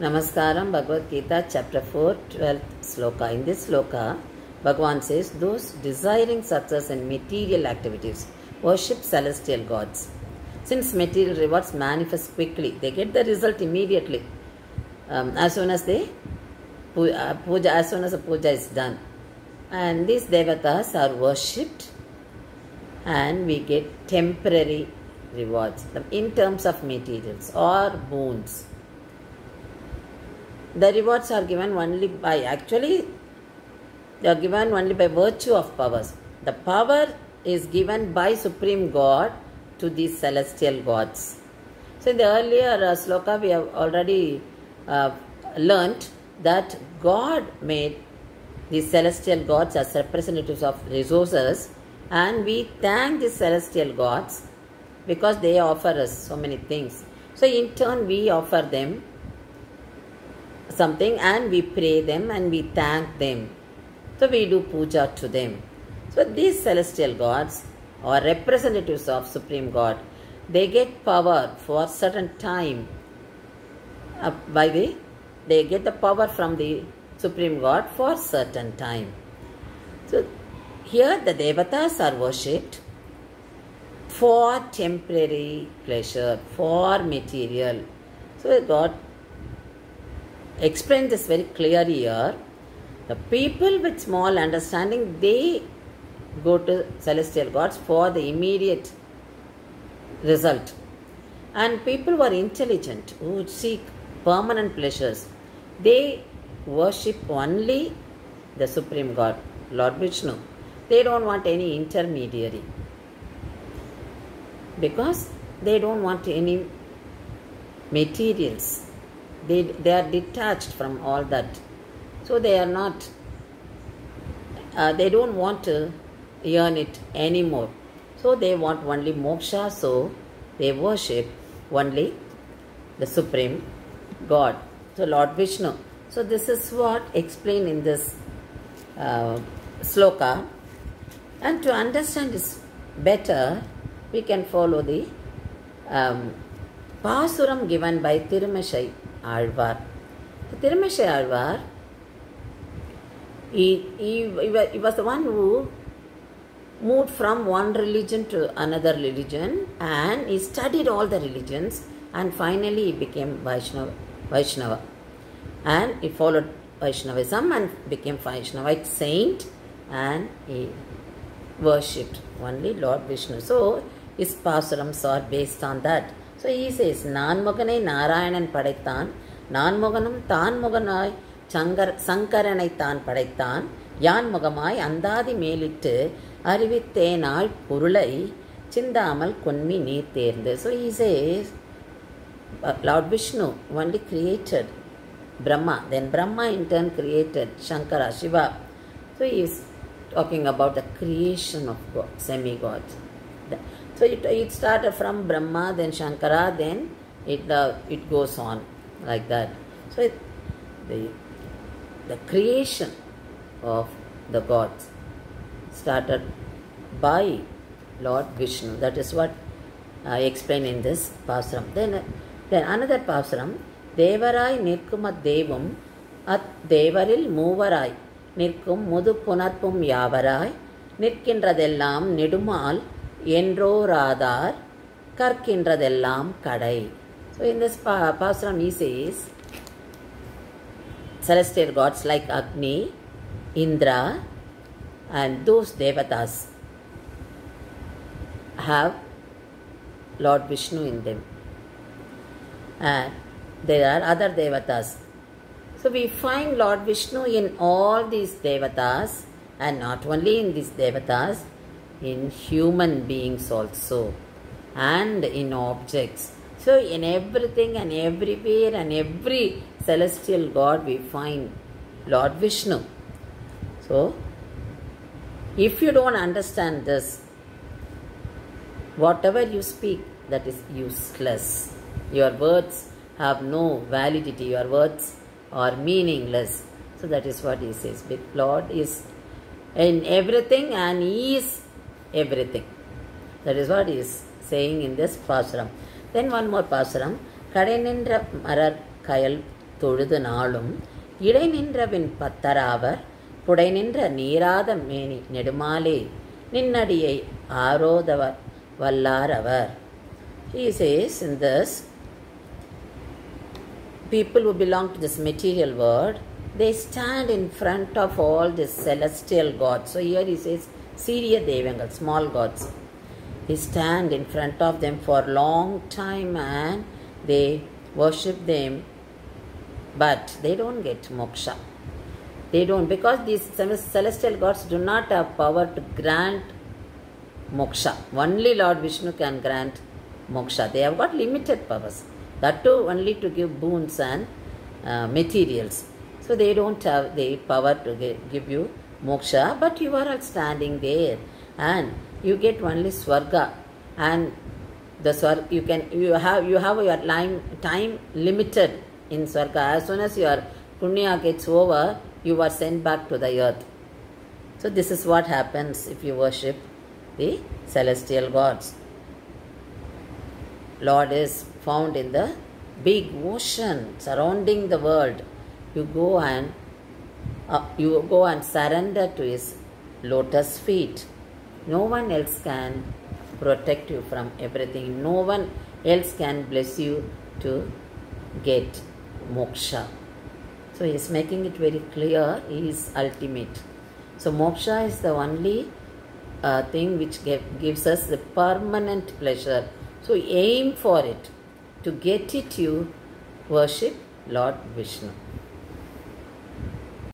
Namaskaram, Bhagavad Gita, chapter 4, 12th sloka. In this sloka, Bhagavan says, those desiring success in material activities worship celestial gods. Since material rewards manifest quickly, they get the result immediately. As soon as the puja is done. And these devatas are worshipped and we get temporary rewards in terms of materials or boons. The rewards are given only by, they are given only by virtue of powers. The power is given by Supreme God to these celestial gods. So in the earlier sloka we have already learnt that God made these celestial gods as representatives of resources, and we thank these celestial gods because they offer us so many things. So in turn we offer them something and we pray them and we thank them. So we do puja to them. So these celestial gods are representatives of Supreme God. They get power for a certain time. They get the power from the Supreme God for a certain time. So here the devatas are worshipped for temporary pleasure, for material. So God explained this very clearly here. The people with small understanding, they go to celestial gods for the immediate result. And people who are intelligent, who seek permanent pleasures, they worship only the Supreme God, Lord Vishnu. They don't want any intermediary because they don't want any materials. They are detached from all that. So they are not, they don't want to earn it anymore. So they want only moksha, so they worship only the Supreme God. So Lord Vishnu. So this is what explained in this sloka. And to understand this better, we can follow the Pasuram given by Tirumashai Alvar. Tirumashai Alvar, he was the one who moved from one religion to another religion, and he studied all the religions, and finally he became Vaishnava. And he followed Vaishnavism and became Vaishnavite saint, and he worshipped only Lord Vishnu. So his Pasurams are based on that. So he says, Nanmoganai Narayanan Padaithan, Nanmoganam Tan Moganai Sankaranai Tan Padaithan, Yan Mogamai Andadi Melittu, Arivithenal Purulai, Chindamal Kunmi Neer Terndu. So he says, Lord Vishnu only created Brahma, then Brahma in turn created Shankara, Shiva. So he is talking about the creation of God, semi-gods. So it started from Brahma, then Shankara, then it goes on like that. So the creation of the gods started by Lord Vishnu. That is what I explained in this Pasuram. Then another Pasuram, Devarai Nirkumat Devam at Devaril Muvarai Nirkum Mudu Punatpum Yavarai Nirkindradellam Nidumal Endro Radar Karkindradellam Kadai. So in this Pasuram he says, celestial gods like Agni, Indra, and those devatas have Lord Vishnu in them. And there are other devatas. So we find Lord Vishnu in all these devatas, and not only in these devatas, in human beings also, and in objects. So in everything and everywhere and every celestial god we find Lord Vishnu. So if you don't understand this, whatever you speak, that is useless. Your words have no validity. Your words are meaningless. So that is what he says. Lord is in everything and he is everything. That is what he is saying in this Pasuram. Then one more Pasuram. Kadai நின்ற மரர் கயல் தொழுது நாளும் இடை நின்றவின் பத்தராவர் புடை நின்ற நீராத மேனி நெடுமாலே நின்னடியை ஆரோதவர் வல்லாரவர். He says in this, people who belong to this material world, they stand in front of all these celestial gods. So here he says Siriya Devangal, small gods. They stand in front of them for a long time and they worship them, but they don't get moksha. They don't, because these celestial gods do not have power to grant moksha. Only Lord Vishnu can grant moksha. They have got limited powers. That too only to give boons and materials. So they don't have the power to give you moksha, but you are all standing there and you get only swarga, and the swarga you have your time limited in swarga. As soon as your punya gets over, you are sent back to the earth. So this is what happens if you worship the celestial gods. Lord is found in the big ocean surrounding the world. You go and surrender to His lotus feet. No one else can protect you from everything. No one else can bless you to get moksha. So he is making it very clear, He is ultimate. So moksha is the only thing which gives us the permanent pleasure. So aim for it. To get it, you worship Lord Vishnu.